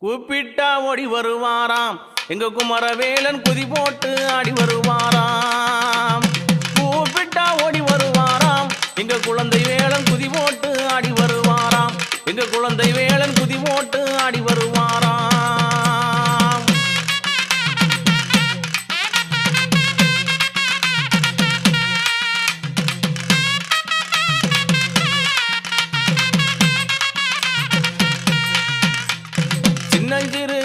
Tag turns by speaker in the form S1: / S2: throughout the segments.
S1: கூப்பிட்டா ஓடி வருவாராம் எங்க குமரவேலன் குதி போட்டு ஆடி வருவாராம். கூப்பிட்டா ஓடி வருவாராம் எங்க குழந்தை வேலன் குதி போட்டு ஆடி வருவாராம். எங்க குழந்தை வேலன் குதி போட்டு ஆடி வருவாராம். சின்னஞ்சிறு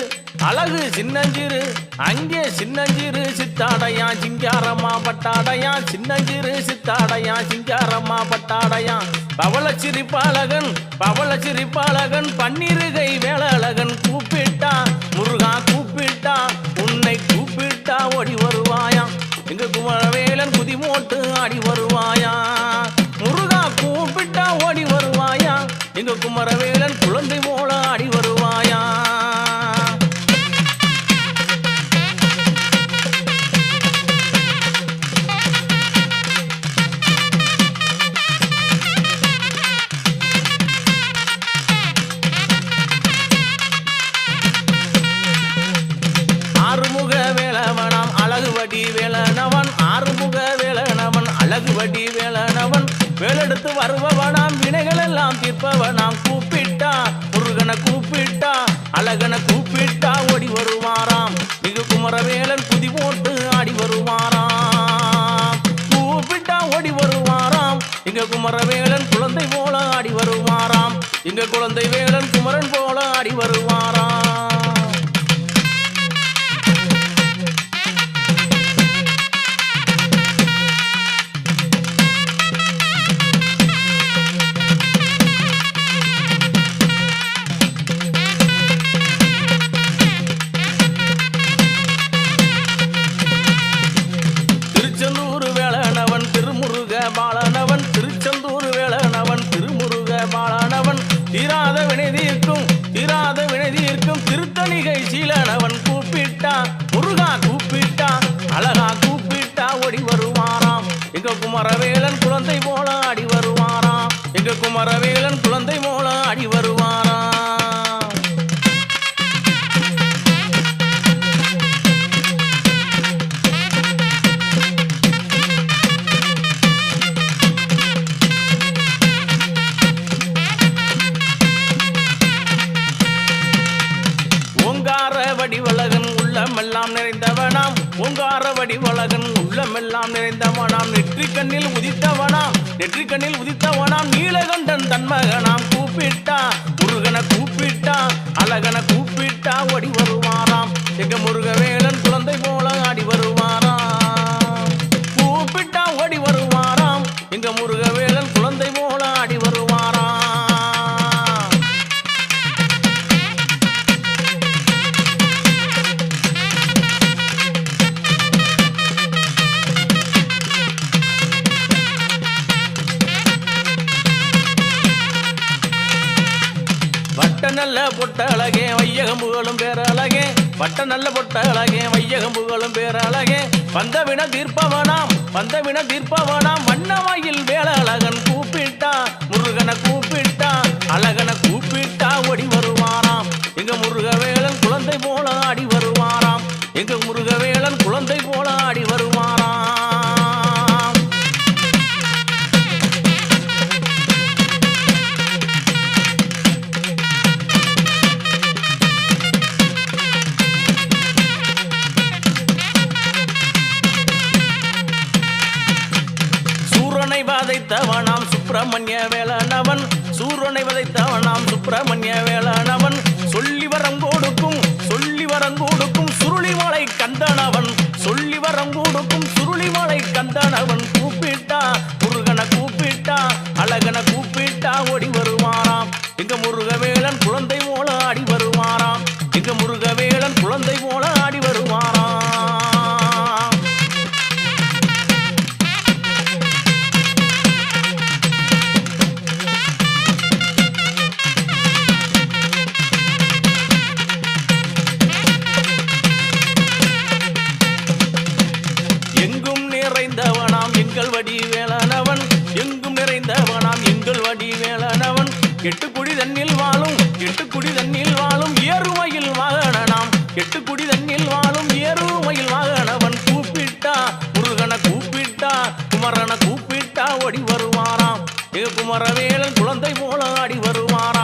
S1: அழகு சின்னஞ்சிறு அங்கே சின்னஞ்சிறு சித்தாடையா சிங்காரம்மா பட்டாடையா. சின்னஞ்சிறு சித்தாடையா சிங்காரம்மா பட்டாடையா. பவள சிரிப்பாளகன் பன்னிருகை வேளழகன் கூப்பிட்டா முருகா கூப்பிட்டா உன்னை கூப்பிட்டா ஓடி வருவாயா. எங்க குமரவேலன் குதி போட்டு ஆடி வருவாயா. முருகா கூப்பிட்டா ஓடி வருவாயா. எங்க குமரவேலன் குழந்தை போல ஆடி வருவாயா. ஆறுமுக வேலவனாம் அழகுவடி வேலனவன். ஆறுமுக வேலனவன் அழகுவடி வேலனவன். வேலெடுத்து வருபவனாம் வினைகள் எல்லாம் தீர்ப்பவனாம். கூப்பிட்டா முருகனை கூப்பிட்டா அழகனை கூப்பிட்டா ஓடி வருவாராம். மிகு குமரவேலன் குதி போட்டு ஆடி வருவாராம். கூப்பிட்டா ஓடி வருவாராம். எங்க குமரவேலன் குழந்தை போல ஆடி வருவாராம். எங்க குழந்தை வேலன் குமரன் போல ஆடி வருவாராம். திருச்செந்தூர் வேலனவன் திருமுருக பாலனவன். திருச்செந்தூர் வேலனவன் திருமுருக பாலனவன். தீராத வினைதீர்க்கும் திருத்தணிகை சீலனவன். கூப்பிட்டா முருகா கூப்பிட்டா அழகா கூப்பிட்டா ஓடி வருவாராம். எங்க குமரவேலன் குழந்தை போல ஆடி வருவாராம். எங்க குமரவேலன் குழந்தை போல ஆடி வருவாராம். ஓங்கார வடிவழகன் உள்ளமெல்லாம் நிறைந்தவனாம். ஓங்கார வடிவழகன் உள்ளமெல்லாம் நிறைந்தவனாம். நெற்றிக்கண்ணில் உதித்தவனாம் நீலகண்டன் தன்மகனாம். கூப்பிட்டா முருகனை கூப்பிட்டா அழகனை கூப்பிட்டா ஓடி வருவாராம். எங்க முருகவேலன் குழந்தை போல ஆடி வருவாராம். கூப்பிட்டா ஓடி வருவாராம். எங்க முருகவேலன் குழந்தை போல ஆடி வருவாராம். வட்ட நல்ல பொட்ட அழகே வையகம் புகழும் பேர அழகே. வட்ட நல்ல பொட்ட அழகே வையகம் புகழும் பேர அழகே. வந்தவின தீர்ப்பவனாம் வண்ணவாயில் வேல அழகன். கூப்பிட்டா முருகனை கூப்பிட்டா அழகனை கூப்பிட்டா ஓடி வருவாராம். எங்க முருகவேலன் குழந்தை போல ஆடி வருவாராம். எங்க முருகவேலன் குழந்தை போல ஆடி வருவாராம். சூரனை வதைத்தவனாம் சுப்பிரமணிய வேலனவன். சூரனை வதைத்தவனாம் சுப்பிரமணிய வேலனவன். சொல்லி வரம் கொடுக்கும் சுருளிமலை கந்தனவன். சொல்லி வரம் ஓடி வருவாராம். குமரவேலன் குழந்தை போல ஆடி வருவாராம்.